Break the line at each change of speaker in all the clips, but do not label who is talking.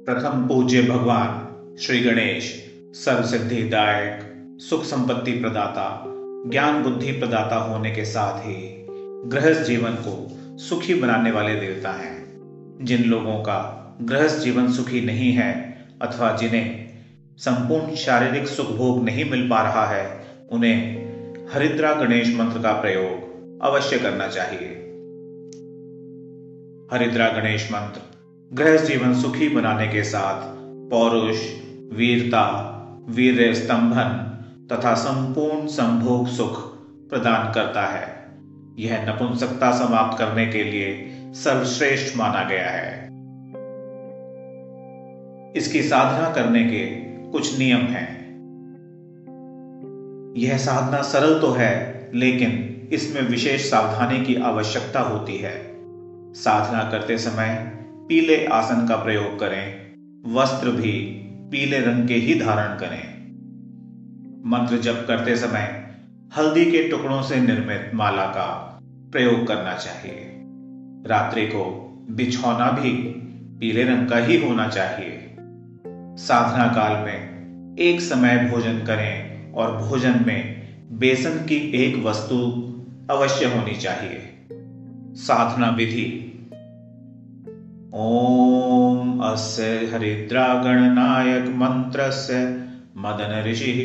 प्रथम पूज्य भगवान श्री गणेश सर्व सिद्धिदायक, सुख संपत्ति प्रदाता, ज्ञान बुद्धि प्रदाता होने के साथ ही गृहस्थ जीवन को सुखी बनाने वाले देवता हैं। जिन लोगों का गृहस्थ जीवन सुखी नहीं है अथवा जिन्हें संपूर्ण शारीरिक सुख भोग नहीं मिल पा रहा है, उन्हें हरिद्रा गणेश मंत्र का प्रयोग अवश्य करना चाहिए। हरिद्रा गणेश मंत्र गृहस्थ जीवन सुखी बनाने के साथ पौरुष, वीरता, वीर्य स्तंभन तथा संपूर्ण संभोग सुख प्रदान करता है। यह नपुंसकता समाप्त करने के लिए सर्वश्रेष्ठ माना गया है। इसकी साधना करने के कुछ नियम हैं। यह साधना सरल तो है, लेकिन इसमें विशेष सावधानी की आवश्यकता होती है। साधना करते समय पीले आसन का प्रयोग करें। वस्त्र भी पीले रंग के ही धारण करें। मंत्र जप करते समय हल्दी के टुकड़ों से निर्मित माला का प्रयोग करना चाहिए। रात्रि को बिछौना भी पीले रंग का ही होना चाहिए। साधना काल में एक समय भोजन करें और भोजन में बेसन की एक वस्तु अवश्य होनी चाहिए। साधना विधि: ओम अस्य हरिद्रा गणनायक मंत्रस्य मदन ऋषिः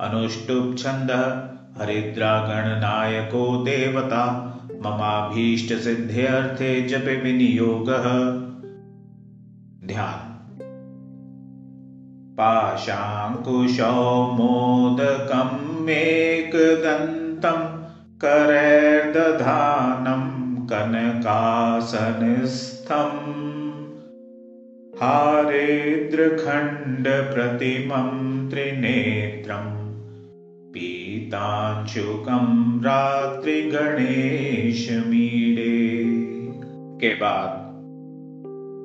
अनुष्टुप् छन्दः हरिद्रा गणनायको देवता ममाभीष्ट सिद्ध्यर्थे जपे विनियोगः। ध्यान: पाशांकुशौ मोदकम् एकदन्तं करैर्दधानं कनकासनस्थम् हारेद्रखण्डप्रतिमं त्रिनेत्रं पीतांशुकं रात्रिगणेशमीडे। के बाद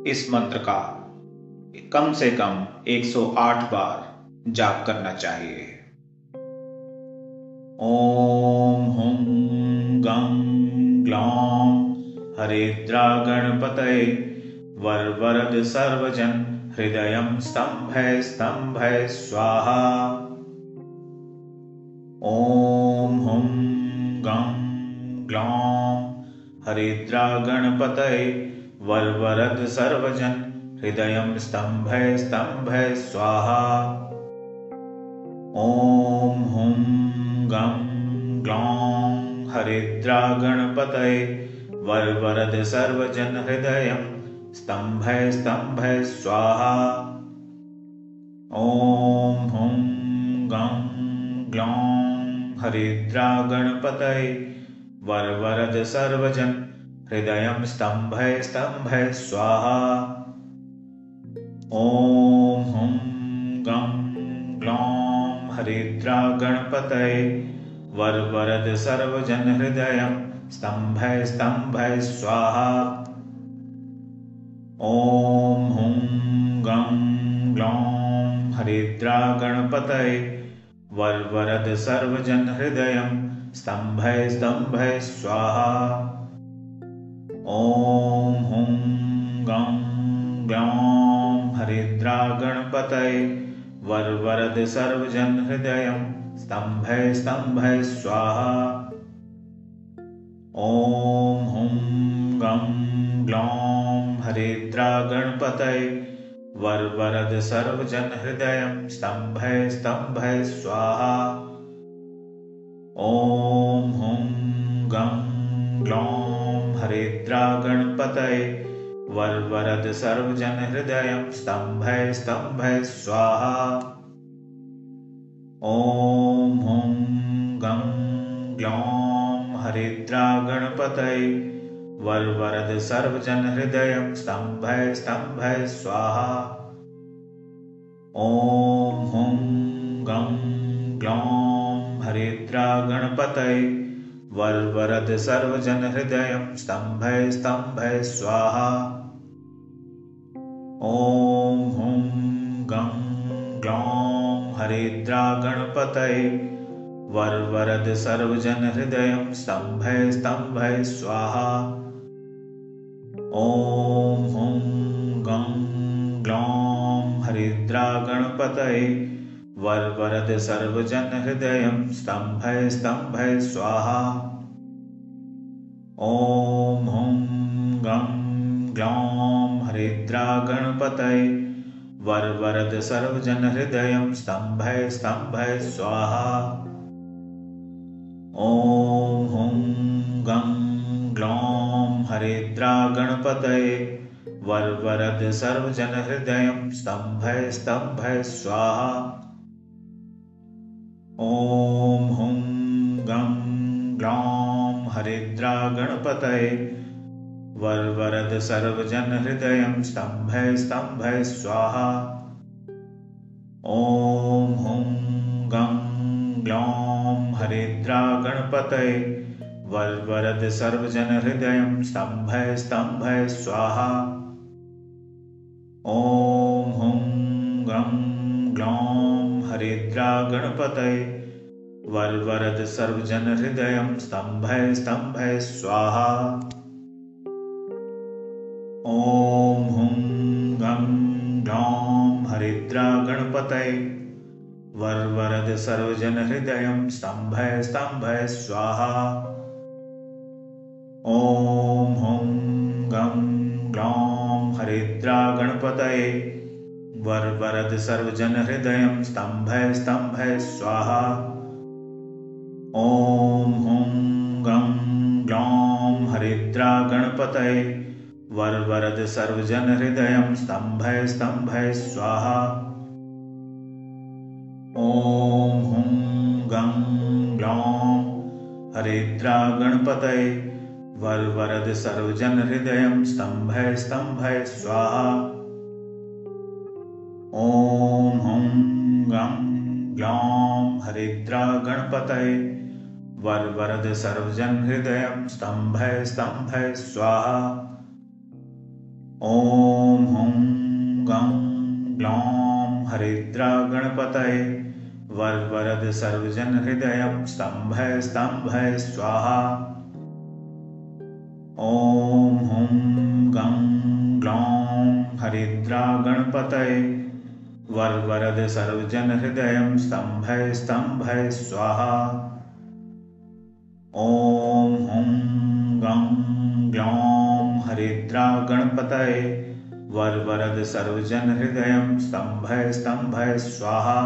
इस मंत्र का कम से कम 108 बार जाप करना चाहिए। ओम हुं गं ग्लौं हरिद्रा गणपतये वरवरद सर्वजन हृदयं स्तंभय स्तंभय स्वाहा। ओम हुं गं ग्लौं हरिद्रा गणपतये वरवरद सर्वजन हृदयं स्तंभय स्तंभय स्वाहा। ओम हुं गं ग्लौं हरिद्रा गणपतये वरवरद सर्वजन हृदयं स्तंभय स्तंभय स्वाहा। ओम हुं गं ग्लौं हरिद्रा गणपतये वरवरद सर्वजन हृदयं स्तंभय स्तंभय स्वाहा। ओम हुं गं ग्लौं हरिद्रा गणपतये वरवरद सर्वजन हृदयं स्तंभय स्तंभय स्वाहा। ओम हुं गं ग्लौं हरिद्रा गणपतये वरवरद सर्वजन हृदयं स्तंभय स्तंभय स्वाहा। ओम हुं गं ग्लौं हरिद्रा गणपतये वरवरद सर्वजन हृदयं स्तंभय स्तंभय स्वाहा। ओम हुं गं ग्लौं हरिद्रा गणपतये वरवरद सर्वजन हृदयं स्तंभय स्तंभय स्वाहा। ओम हुं गं ग्लौं हरिद्रा गणपतये वरवरद सर्वजन हृदयं स्तंभय स्तंभय स्वाहा। ओम हुं गं ग्लौं हरिद्रा गणपतये वरवरद सर्वजन हृदयं स्तंभय स्तंभय स्वाहा। ओम हुं गं ग्लौं हरिद्रा गणपतये वरवरद सर्वजन हृदयं स्तंभय स्तंभय स्वाहा। ओम हुं गं ग्लौं हरिद्रा गणपतये वरवरद सर्वजन हृदयं स्तंभय स्तंभय स्वाहा। ओम हुं गं ग्लौं हरिद्रा गणपतये वरवरद सर्वजन हृदयं स्तंभय स्तंभय स्वाहा। ॐ हुं गं ग्लौं हरिद्रा गणपतये वरवरद सर्वजन हृदयं स्तंभय स्तंभय स्वाहा। ॐ हुं गं ग्लौं हरिद्रा गणपतये वरवरद सर्वजन हृदयं स्तंभय स्तंभय स्वाहा। ॐ हुं गं ग्लौं हरिद्रा गणपतये वरवरद सर्वजन हृदयं स्तंभय स्तंभय स्वाहा। ॐ हुं गं ग्लौं हरिद्रा गणपतये वरवरद सर्वजन हृदयं स्तंभय स्तंभय स्वाहा। ॐ हुं गं ग्लौं हरिद्रा गणपतये वरवरद सर्वजन हृदयं स्तंभय स्तंभय स्वाहा। ॐ हुं गं ग्लौं हरिद्रा गणपतये वरवरद सर्वजन हृदयं स्तंभय स्तंभय स्वाहा। ॐ हुं गं ग्लौं हरिद्रा गणपतये वरवरद सर्वजन हृदयं स्तंभय स्तंभय स्वाहा। ॐ हुं गं ग्लौं हरिद्रा गणपतये वरवरद सर्वजन हृदयं स्तंभय स्तंभय स्वाहा। ॐ हुं गं ग्लौं हरिद्रा गणपतये वरवरद सर्वजन हृदयं स्तंभय स्तंभय स्वाहा। ॐ हुं गं ग्लौं हरिद्रा गणपतये वरवरद सर्वजन हृदयं स्तंभय स्तंभय स्वाहा। ॐ हुं गं ग्लौं हरिद्रा गणपतये वरवरद सर्वजन हृदयं स्तंभय स्तंभय स्वाहा। ॐ हुं गं ग्लौं हरिद्रा गणपतये वरवरद सर्वजन हृदयं स्तंभय स्तंभय स्वाहा। ॐ हुं गं ग्लौं हरिद्रा गणपतये वरवरद सर्वजन हृदयं स्तंभय स्तंभय स्वाहा।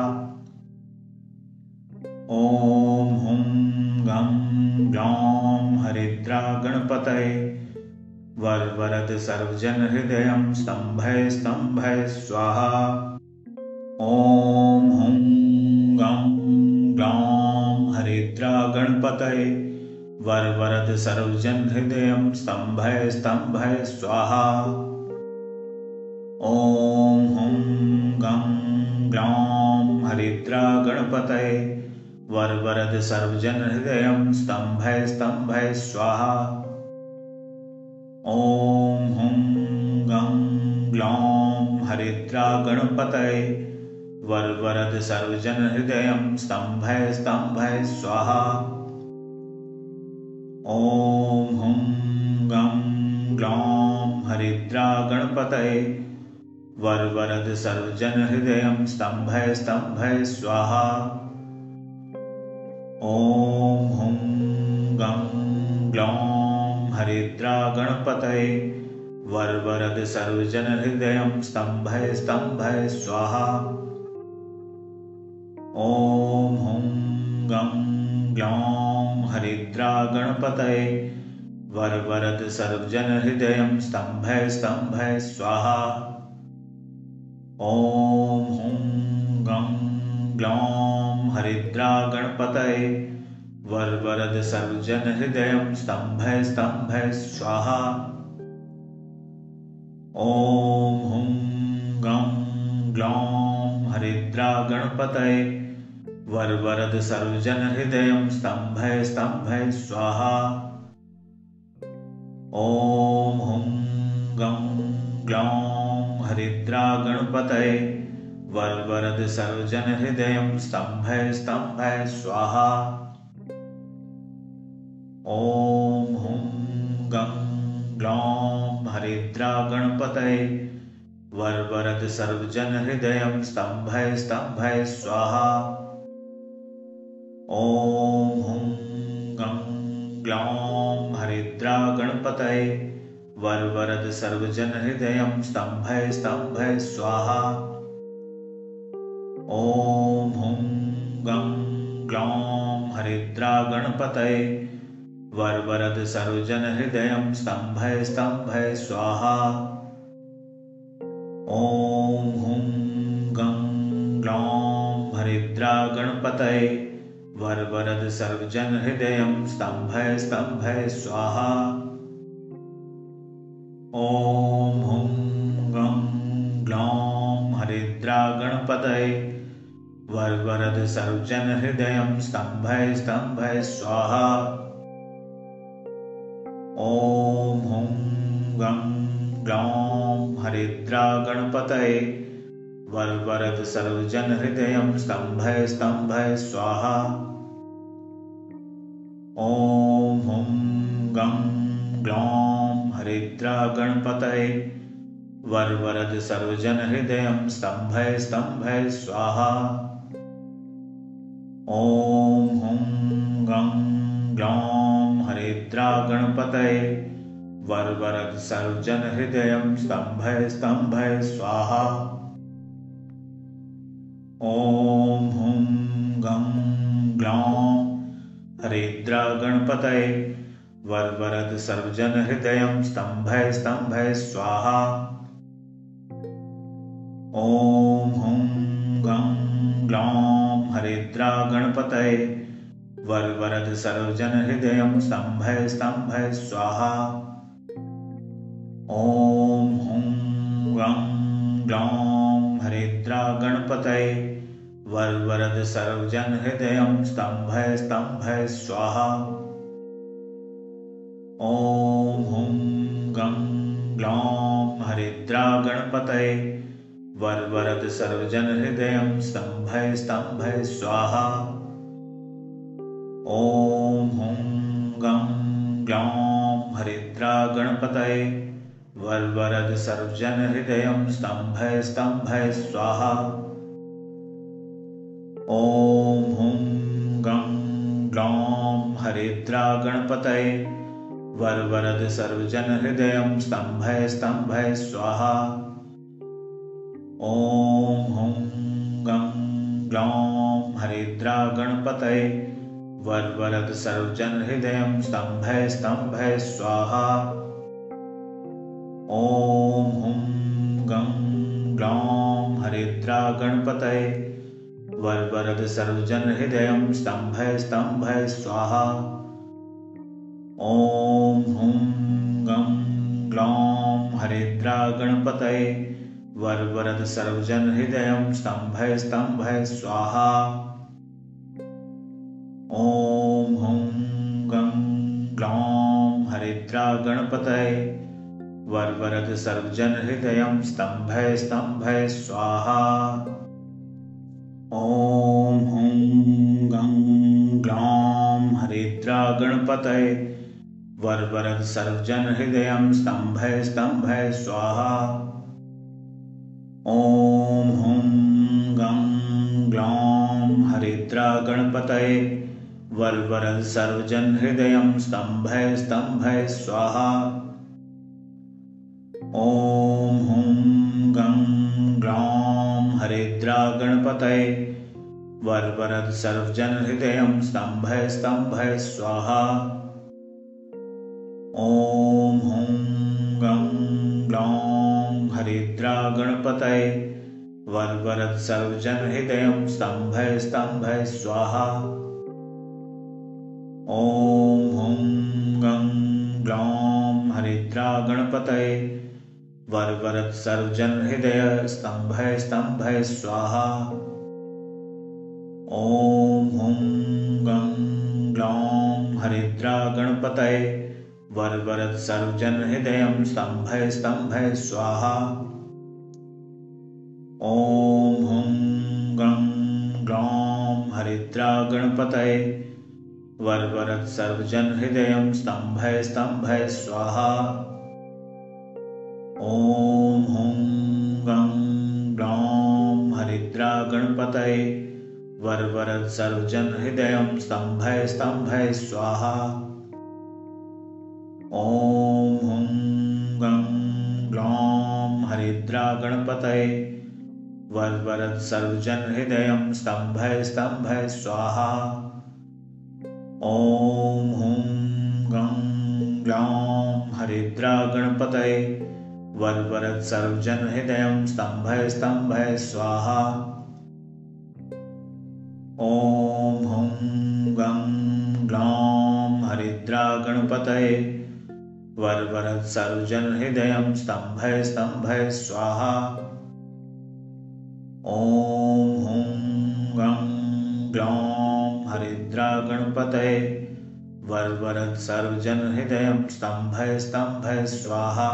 ॐ हुं गं ग्लौं हरिद्रा गणपतये वरवरद सर्वजन हृदयं स्तंभय स्तंभय स्वाहा। ॐ हुं गं ग्लौं हरिद्रा गणपतये वरवरद सर्वजन हृदयं स्तंभय स्तंभय स्वाहा। ॐ हुं गं ग्लौं हरिद्रा गणपतये वरवरद सर्वजन हृदयं स्तंभय स्तंभय स्वाहा। ॐ हुं गं ग्लौं हरिद्रा गणपतये वरवरद सर्वजन हृदयं स्तंभय स्तंभय स्वाहा। ॐ हुं गं ग्लौं हरिद्रा गणपतये वरवरद सर्वजन हृदयं स्तंभय स्तंभय स्वाहा। ॐ हुं गं ग्लौं हरिद्रा गणपतये वरवरद सर्वजन हृदयं स्तंभय स्तंभय स्वाहा। ॐ हुं गं ग्लौं हरिद्रा गणपतये वरवरद सर्वजन हृदयं स्तंभय स्तंभय स्वाहा। ॐ हुं गं ग्लौं हरिद्रा गणपतये वरवरद सर्वजन हृदयं स्तंभय स्तंभय स्वाहा। ॐ हुं गं ग्लौं हरिद्रा गणपतये वरवरद सर्वजन हृदयं स्तंभय स्तंभय स्वाहा। ॐ हुं गं ग्लौं हरिद्रा गणपतये वरवरद सर्वजन हृदयं स्तंभय स्तंभय स्वाहा। ॐ हुं गं ग्लौं हरिद्रा गणपतये वरवरद सर्वजन हृदयं स्तंभय स्तंभय स्वाहा। ॐ हुं गं ग्लौं हरिद्रा गणपतये वरवरद सर्वजन हृदयं स्तंभय स्तंभय स्वाहा। ॐ हुं गं ग्लौं हरिद्रा गणपतये वरवरद सर्वजन हृदयं स्तंभय स्तंभय स्वाहा। ॐ हुं गं ग्लौं हरिद्रा गणपतये वरवरद सर्वजन हृदयं स्तंभय स्तंभय स्वाहा। ॐ हुं गं ग्लौं हरिद्रा गणपतये वरवरद सर्वजन हृदयं स्तंभय स्तंभय स्वाहा। ॐ हुं गं ग्लौं हरिद्रा गणपतये वरवरद सर्वजन हृदयं स्तंभय स्तंभय स्वाहा। ॐ हुं गं ग्लौं हरिद्रा गणपतये वरवरद सर्वजन हृदयं स्तंभय स्तंभय स्वाहा। ॐ हुं गं ग्लौं हरिद्रा गणपतये वरवरद सर्वजन हृदयं स्तंभय स्तंभय स्वाहा। ॐ हुं गं ग्लौं हरिद्रा गणपतये वरवरद सर्वजन हृदयं स्तंभय स्तंभय स्वाहा। ॐ हुं गं ग्लौं हरिद्रा गणपतये वरवरद सर्वजन हृदयं स्तंभय स्तंभय स्वाहा। ॐ हुं गं ग्लौं हरिद्रा गणपतये वरवरद सर्वजन हृदयं स्तंभय स्तंभय स्वाहा। ॐ हुं गं ग्लौं हरिद्रा गणपतये वरवरद सर्वजन हृदयं स्तंभय स्तंभय स्वाहा। ॐ हुं गं ग्लौं हरिद्रा गणपतये वरवरद सर्वजन हृदयं स्तंभय स्तंभय स्वाहा। ॐ हुं गं ग्लौं हरिद्रा गणपतये वरवरद सर्वजन हृदयं स्तंभय स्तंभय स्वाहा। ॐ हुं गं ग्लौं हरिद्रा गणपतये वरवरद सर्वजन हृदयं स्तंभय स्तंभय स्वाहा। ॐ हुं गं ग्लौं हरिद्रा गणपतये वरवरद सर्वजन हृदयं स्तंभय स्तंभय स्वाहा। ॐ हुं गं ग्लौं हरिद्रा गणपतये वरवरद सर्वजन हृदयं स्तंभय स्तंभय स्वाहा। ॐ हुं गं ग्लौं हरिद्रा गणपतये वरवरद सर्वजन हृदयं स्तंभय स्तंभय स्वाहा। ॐ हुं गं ग्लौं हरिद्रा गणपतये वरवरद सर्वजन हृदयं स्तंभय स्तंभय स्वाहा। ॐ हुं गं ग्लौं हरिद्रा गणपतये वरवरद सर्वजन हृदयं स्तंभय स्तंभय स्वाहा। ॐ हुं गं ग्लौं हरिद्रा गणपतये वरवरद सर्वजन हृदयं स्तंभय स्तंभय स्वाहा। ॐ हुं गं ग्लौं हरिद्रा गणपतये वरवरद सर्वजन हृदयं स्तंभय स्तंभय स्वाहा। ॐ हुं गं ग्लौं हरिद्रा गणपतये वरवरद सर्वजन हृदय स्तंभय स्तंभय स्वाहा। ॐ हुं गं ग्लौं हरिद्रा गणपतये वरवरद सर्वजन हृदयं स्तंभय स्तंभय स्वाहा। ॐ हुं गं ग्लौं हरिद्रा गणपतये वरवरद सर्वजन हृदयं स्तंभय स्तंभय स्वाहा। ॐ हुं गणपतये वरवरद सर्वजन हृदयं स्तंभय स्तंभय स्वाहा। ओम हुं गं ग्लौं हरिद्रा गणपतये वरवरद सर्वजन हृदयं स्तंभय स्तंभय स्वाहा। ओम हुं गं ग्लौं हरिद्रा गणपतये वरवरद सर्वजन हृदयं स्तंभय स्तंभय स्वाहा। ओम हुं गं ग्लौं हरिद्रा गणपतये वरवरद सर्वजन हृदयं स्तंभय स्तंभय स्वाहा। ओम हुं गं ग्लौं हरिद्रा गणपतये वरवरद सर्वजन हृदयं स्तंभय स्तंभय स्वाहा।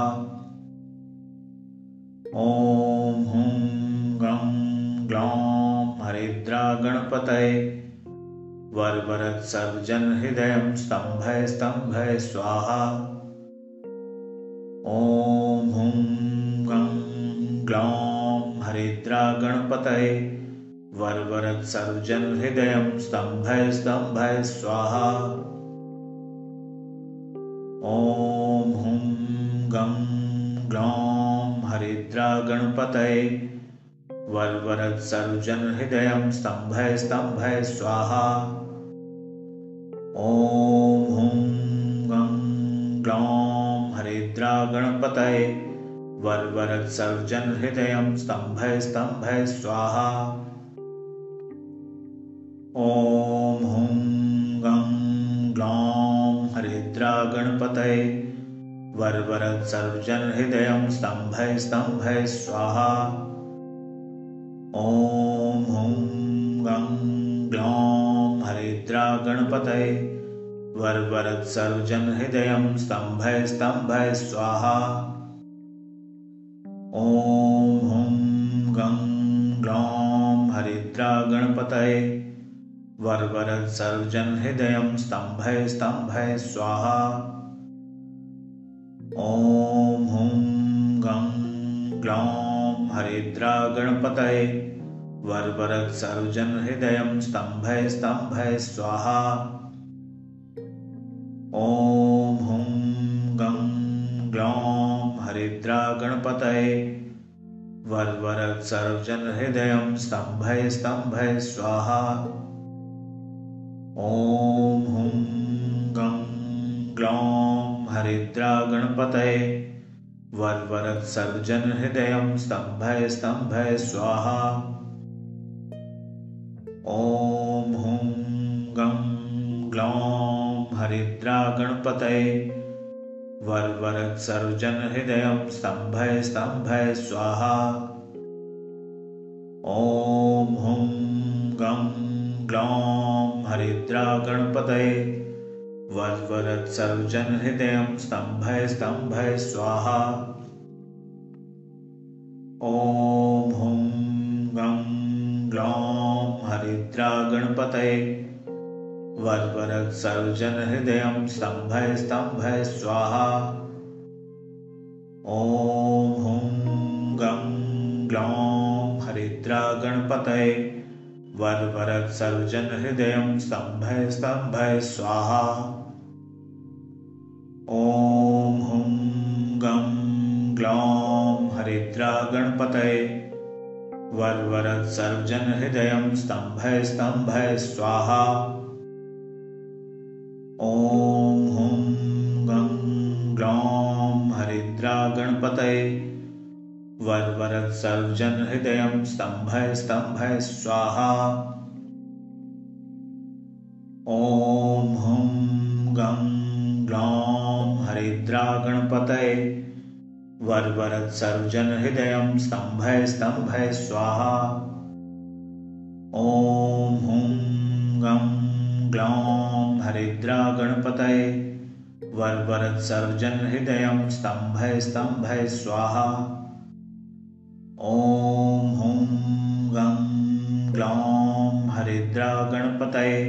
ओम हुं गं ग्लौं हरिद्रा गणपतये वरवरद सर्वजन हृदयं स्तंभय स्तंभय स्वाहा। ओम हुं गं ग्लौं हरिद्रा गणपतये वरवरद सर्वजन हृदयं स्तंभय स्तंभय स्वाहा। ओम हुं गं ग्लौं हरिद्रा गणपतये वरवरद सर्वजन हृदयं स्तंभय स्तंभय स्वाहा। ओम हुं गं ग्लौं हरिद्रा गणपतये वरवरद सर्वजन हृदयं स्तंभय स्तंभय स्वाहा। ओम हुं गं ग्लौं हरिद्रा गणपतये वरवरद सर्वजन हृदयं स्तंभय स्तंभय स्वाहा। ओम हुं गं ग्लौं हरिद्रा गणपतये वरवरद सर्वजन हृदयं स्तंभय स्तंभय स्वाहा। ओम हुं गं ग्लौं हरिद्रा गणपतये वरवरद सर्वजन हृदयं स्तंभय स्तंभय स्वाहा। ओम हुं गं ग्लौं हरिद्रा गणपतये वरवरद सर्वजन हृदयं स्तंभय स्तंभय स्वाहा। ओम हुं गं ग्लौं हरिद्रा गणपतये वरवरद सर्वजन हृदयं स्तंभय स्तंभय स्वाहा। ओम हुं गं ग्लौं हरिद्रा गणपतये वरवरद सर्वजन हृदयं स्तंभय स्तंभय स्वाहा। ओम हुं गं ग्लौं हरिद्रा गणपतये वरवरद सर्वजन हृदयं स्तंभय स्तंभय स्वाहा। ओम हुं गं ग्लौं हरिद्रा गणपतये वरवरद सर्वजन हृदयं स्तंभय स्तंभय स्वाहा। ओम हुं गं ग्लौं हरिद्रा गणपतये वरवरद सर्वजन हृदयं स्तंभय स्तंभय स्वाहा। ओम हुं गं ग्लौं हरिद्रा गणपतये वरवरद सर्वजन हृदयं स्तंभय स्तंभय स्वाहा। ओम हुं गं ग्लौं हरिद्रा गणपतये वरवरद सर्वजन हृदयं स्तंभय स्तंभय स्वाहा। ओम हुं गं ग्लौं हरिद्रा गणपतये वरवरद सर्वजन हृदयं स्तंभय स्तंभय स्वाहा। ओम हुं गं ग्लौं हरिद्रा गणपतये वरवरद सर्वजन हृदयं स्तंभय स्तंभय स्वाहा। ओम हुं गं ग्लौं हरिद्रा गणपतये वरवरद सर्वजन हृदयं स्तंभय स्तंभय स्वाहा। ओम हुं गं ग्लौं हरिद्रा गणपतये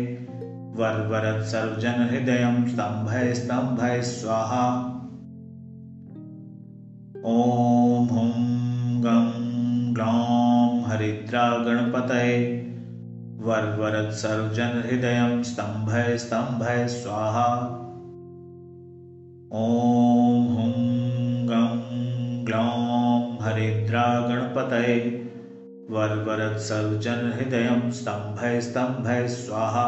वरवरद सर्वजन हृदयं स्तंभय स्तंभय स्वाहा। ओम हुं गं ग्लौं हरिद्रा गणपतये वरवरद सर्वजन हृदयं स्तंभय स्तंभय स्वाहा। ओम हुं गं ग्लौं हरिद्रा गणपतये वरवरद सर्वजन हृदयं स्तंभय स्तंभय स्वाहा।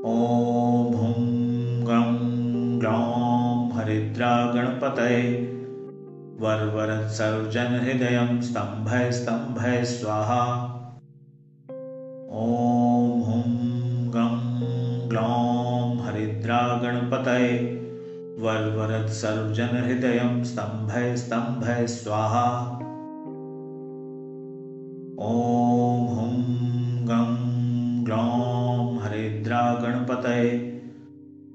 ओम हुं गं ग्लौं हरिद्रा गणपतये वरवरद सर्वजन हृदयं स्तंभय स्तंभय स्वाहा। ओम हुं गं ग्लौं हरिद्रा गणपतये वरवरद सर्वजन हृदयं स्तंभय स्तंभय स्वाहा। ओम हुं गं ग्लौं हरिद्रा गणपतये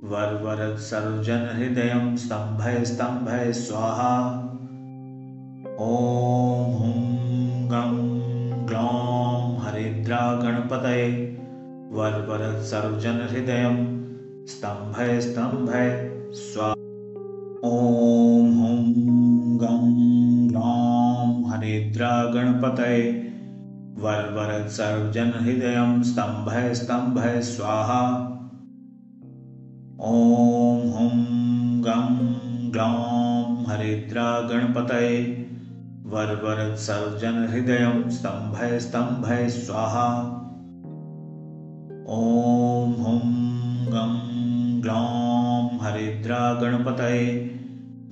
वरवरद सर्वजन हृदयं स्तंभय स्तंभय स्वाहा। ओम हुं गं ग्लौं हरिद्रा गणपतये वरवरद सर्वजन हृदयं स्तंभय स्तंभय स्वाहा। ओम हुं गं ग्लौं हरिद्रा गणपतये वरवरद सर्वजन हृदयं स्तंभय स्तंभय स्वाहा। ओम हुं गं ग्लौं हरिद्रा गणपतये वरवरद सर्वजन हृदयं स्तंभय स्तंभय स्वाहा। ओम हुं गं ग्लौं हरिद्रा गणपतये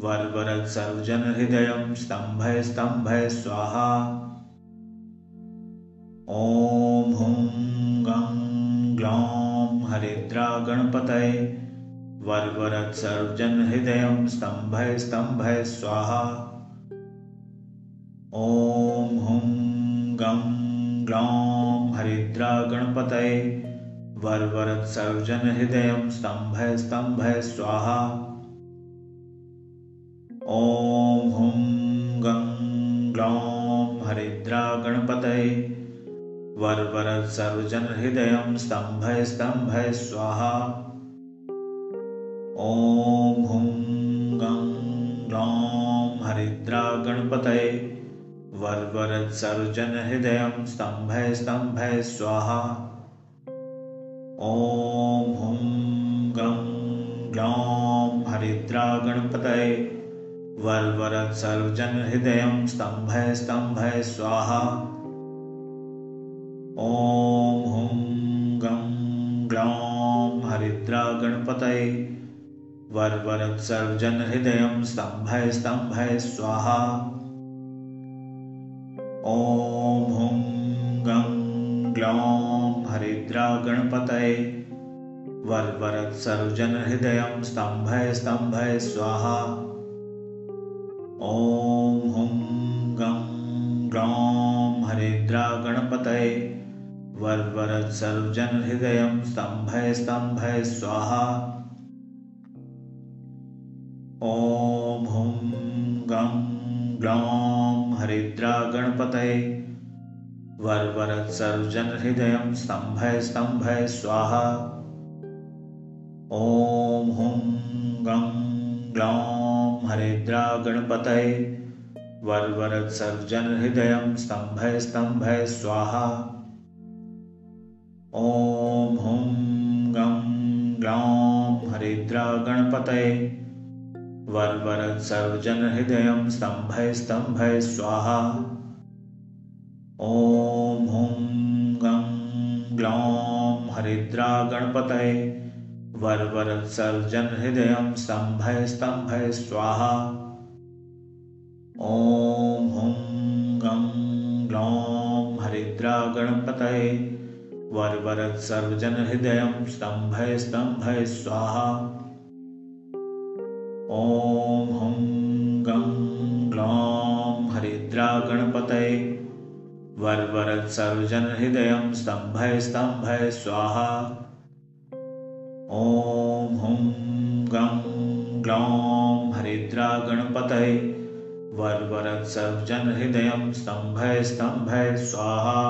वरवरद सर्वजन हृदयं स्तंभय स्तंभय स्वाहा। ओम हुं गं ग्लौं हरिद्रा गणपतये वरवरद सर्वजन हृदयं स्तंभय स्तंभय स्वाहा। ओम हुं गं ग्लौं हरिद्रा गणपतये वरवरद सर्वजन हृदयं स्तंभय स्तंभय स्वाहा। ओम हुं गं ग्लौं हरिद्रा गणपतये वरवरद सर्वजन हृदयं स्तंभय स्तंभय स्वाहा। ओम हुं गं ग्लौं हरिद्रा गणपतये वरवरद सर्वजन हृदयं स्तंभय स्तंभय स्वाहा। ओम हुं गं ग्लौं हरिद्रा गणपतये वरवरद सर्वजन हृदयं स्तंभय स्तंभय स्वाहा। ओम हुं गं ग्लौं हरिद्रा गणपतये वरवरद सर्वजन हृदयं स्तंभय स्तंभय स्वाहा। ओम हुं गं ग्लौं हरिद्रा गणपतये वरवरद सर्वजन हृदयं स्तंभय स्तंभय स्वाहा। ओम हुं गं ग्लौं हरिद्रा गणपतये वरवरद सर्वजन हृदयं स्तंभय स्तंभय स्वाहा। ओम हुं गं ग्लौं हरिद्रा गणपतये वरवरद सर्वजन हृदयं स्तंभय स्तंभय स्वाहा। ओम हुं गं ग्लौं हरिद्रा गणपतये वरवरद सर्वजन हृदयं स्तंभय स्तंभय स्वाहा। ओम हुं गं ग्लौं हरिद्रा गणपतये वरवरद सर्वजन हृदयं स्तंभय स्तंभय स्वाहा। ओम हुं गं ग्लौं हरिद्रा गणपतये वरवरद सर्वजन हृदयं स्तंभय स्तंभय स्वाहा। ओम हुं गं ग्लौं हरिद्रा गणपतये वरवरद सर्वजन हृदयं स्तंभय स्तंभय स्वाहा। ओम हुं गं ग्लौं हरिद्रा गणपतये वरवरद सर्वजन हृदयं स्तंभय स्तंभय स्वाहा। ओम हुं गं ग्लौं हरिद्रा गणपतये वरवरद सर्वजन हृदयं स्तंभय स्तंभय स्वाहा।